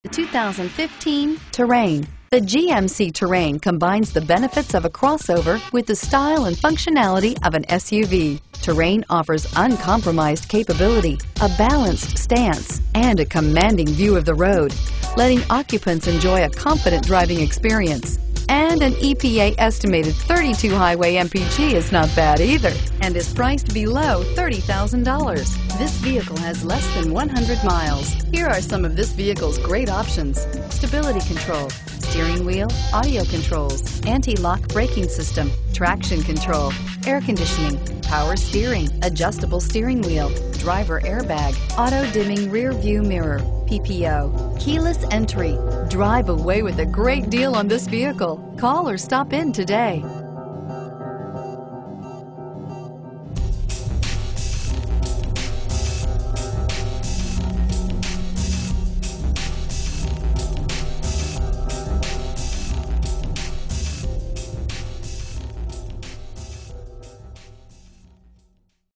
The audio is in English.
The 2015 Terrain. The GMC Terrain combines the benefits of a crossover with the style and functionality of an SUV. Terrain offers uncompromised capability, a balanced stance, and a commanding view of the road, letting occupants enjoy a confident driving experience. And an EPA estimated 32 highway MPG is not bad either, and is priced below $30,000. This vehicle has less than 100 miles. Here are some of this vehicle's great options: stability control, steering wheel audio controls, anti-lock braking system, traction control, air conditioning, power steering, adjustable steering wheel, driver airbag, auto-dimming rear view mirror, PPO, keyless entry. Drive away with a great deal on this vehicle. Call or stop in today.